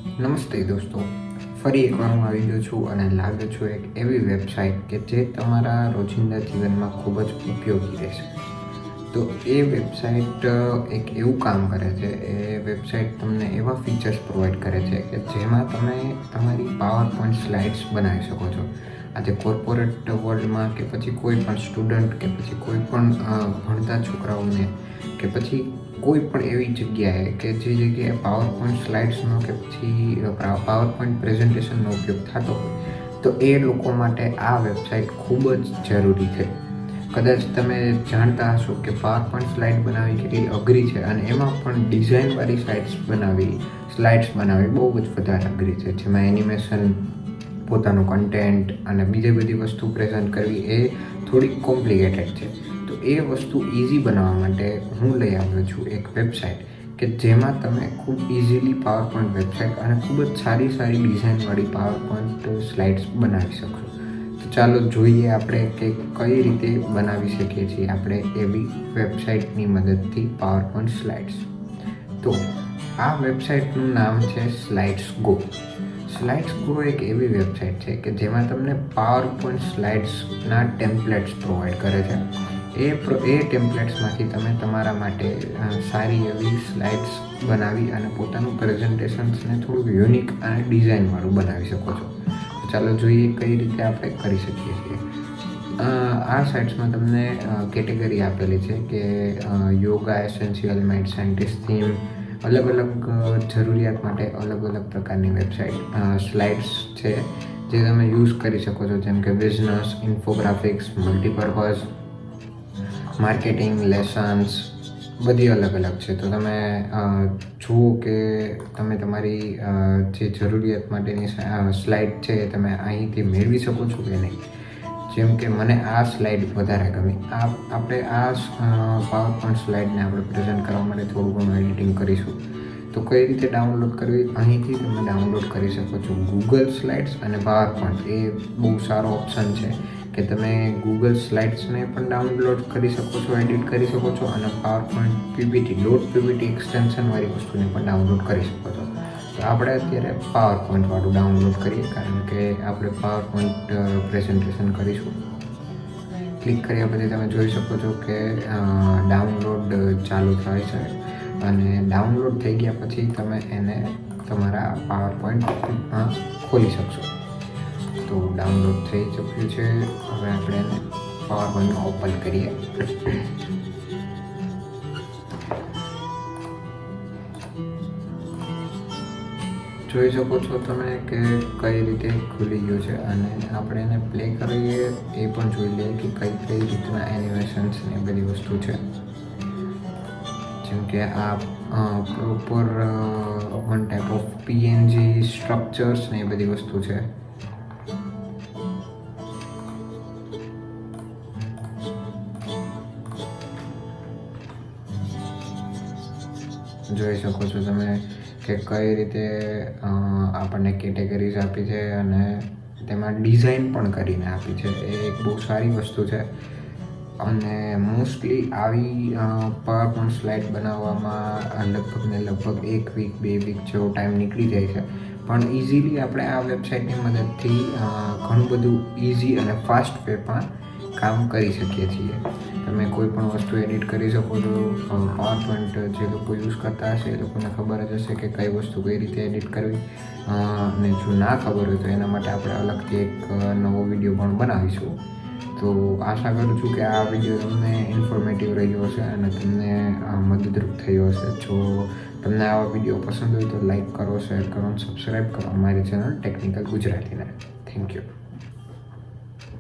નમસ્તે દોસ્તો, ફરી એકવાર હું આવી ગયો છું અને લાવ્યો છું એક એવી વેબસાઇટ કે જે તમારા રોજિંદા જીવનમાં ખૂબ જ ઉપયોગી રહેશે. તો એ વેબસાઇટ એક એવું કામ કરે છે, એ વેબસાઇટ તમને એવા ફીચર્સ પ્રોવાઈડ કરે છે કે જેમાં તમે તમારી પાવર પોઈન્ટ સ્લાઇડ્સ બનાવી શકો છો. આજે કોર્પોરેટ વર્લ્ડમાં કે પછી કોઈ પણ સ્ટુડન્ટ કે પછી કોઈ પણ ભણતા છોકરાઓને કે પછી કોઈ પણ એવી જગ્યાએ કે જે જગ્યાએ પાવર પોઈન્ટ સ્લાઇડ્સનો કે પછી પાવર પોઈન્ટ પ્રેઝન્ટેશનનો ઉપયોગ થતો હોય તો એ લોકો માટે આ વેબસાઇટ ખૂબ જ જરૂરી છે. કદાચ તમે જાણતા હશો કે પાવર પોઈન્ટ સ્લાઇડ બનાવવી કેટલી અઘરી છે અને એમાં પણ ડિઝાઇનવાળી સ્લાઇડ્સ બનાવવી બહુ જ વધારે અઘરી છે, જેમાં એનિમેશન, પોતાનું કન્ટેન્ટ અને બીજી બધી વસ્તુ પ્રેઝન્ટ કરવી એ થોડીક કોમ્પ્લિકેટેડ છે. તો એ વસ્તુ ઇઝી બનાવવા માટે હું લઈ આવ્યો છું એક વેબસાઇટ કે જેમાં તમે ખૂબ ઇઝીલી પાવર પોઈન્ટ વેબસાઇટ અને ખૂબ જ સારી ડિઝાઇનવાળી પાવર પોઈન્ટ સ્લાઇડ્સ બનાવી શકશો. તો ચાલો જોઈએ આપણે કે કઈ રીતે બનાવી શકીએ છીએ આપણે એવી વેબસાઇટની મદદથી પાવર પોઈન્ટ સ્લાઇડ્સ. તો આ વેબસાઇટનું નામ છે સ્લાઇડ્સ ગો. સ્લાઇડ્સ ગો એક એવી વેબસાઇટ છે કે જેમાં તમને પાવર પોઈન્ટ સ્લાઇડ્સના ટેમ્પલેટ્સ પ્રોવાઈડ કરે છે. એ ટેમ્પલેટ્સમાંથી તમે તમારા માટે સારી એવી સ્લાઇડ્સ બનાવી અને પોતાનું પ્રેઝન્ટેશન્સને થોડુંક યુનિક અને ડિઝાઇનવાળું બનાવી શકો છો. ચાલો જોઈએ કઈ રીતે આપણે કરી શકીએ છીએ. આ સાઇટ્સમાં તમને કેટેગરી આપેલી છે કે yoga, essential, mind scientist, theme, અલગ જરૂરિયાત માટે અલગ પ્રકારની સ્લાઇડ્સ છે જે તમે યુઝ કરી શકો છો, જેમ કે બિઝનેસ, ઇન્ફોગ્રાફિક્સ, મલ્ટીપર્પઝ, માર્કેટિંગ, લેસન્સ, બધી અલગ છે. તો તમે જુઓ કે તમે તમારી જે જરૂરિયાત માટેની સ્લાઇડ છે એ તમે અહીંથી મેળવી શકો છો કે નહીં. જેમ કે મને આ સ્લાઇડ વધારે ગમી. આપણે આ પાવર પોઈન્ટ સ્લાઇડને આપણે પ્રેઝન્ટ કરવા માટે થોડું ઘણું એડિટિંગ કરીશું. તો કઈ રીતે ડાઉનલોડ કરવી, અહીંથી તમે ડાઉનલોડ કરી શકો છો ગૂગલ સ્લાઇડ્સ અને પાવર પોઈન્ટ. એ બહુ સારો ઓપ્શન છે કે તમે ગૂગલ સ્લાઇડ્સને પણ ડાઉનલોડ કરી શકો છો, એડિટ કરી શકો છો અને પાવર પોઈન્ટ પીપીટી એક્સટેન્શનવાળી વસ્તુને પણ ડાઉનલોડ કરી શકો છો. તો આપણે અત્યારે પાવર પોઈન્ટવાળું ડાઉનલોડ કરીએ, કારણ કે આપણે પાવર પોઈન્ટ પ્રેઝન્ટેશન કરીશું. ક્લિક કર્યા પછી તમે જોઈ શકો છો કે ડાઉનલોડ ચાલુ થાય છે અને ડાઉનલોડ થઈ ગયા પછી તમે એને તમારા પાવર પોઈન્ટમાં ખોલી શકશો. તો ડાઉનલોડ થઈ ચૂક્યું છે. હવે આપણે એને પાવર પોઈન્ટમાં ઓપન કરીએ. જોઈ શકો છો તમે કે કઈ રીતે ખુલી ગયું છે અને આપણે એને પ્લે કરીએ એ પણ જોઈ લઈએ કે કઈ રીતના એનિમેશન્સ ને બધી વસ્તુ છે. જેમ કે આ proper one type of PNG structures ને એ બધી વસ્તુ છે. જોઈ શકો છો તમે કે કઈ રીતે આપણને કેટેગરીઝ આપી છે અને તેમાં ડિઝાઇન પણ કરીને આપી છે. એ એક બહુ સારી વસ્તુ છે અને મોસ્ટલી આવી પાવર પોઈન્ટ સ્લાઇડ બનાવવામાં લગભગ 1 વીક 2 વીક જેવો ટાઈમ નીકળી જાય છે. પણ ઇઝીલી આપણે આ વેબસાઇટની મદદથી ઘણું બધું ઇઝી અને ફાસ્ટ વેમાં કામ કરી શકીએ છીએ. તમે કોઈ પણ વસ્તુ એડિટ કરી શકો છો. પાવર પોઈન્ટ જે લોકો યુઝ કરતા હશે એ લોકોને ખબર જ હશે કે કઈ વસ્તુ કઈ રીતે એડિટ કરવી. અને જો ના ખબર હોય તો એના માટે આપણે અલગથી એક નવો વિડીયો પણ બનાવીશું. તો આશા કરું છું કે આ વિડીયો તમને ઇન્ફોર્મેટિવ રહ્યો હશે અને તમને મદદરૂપ થયો હશે. જો તમને આવા વિડીયો પસંદ હોય તો લાઈક કરો, શેર કરો અને સબસ્ક્રાઈબ કરો અમારી ચેનલ ટેકનિકલ ગુજરાતીને. Thank you.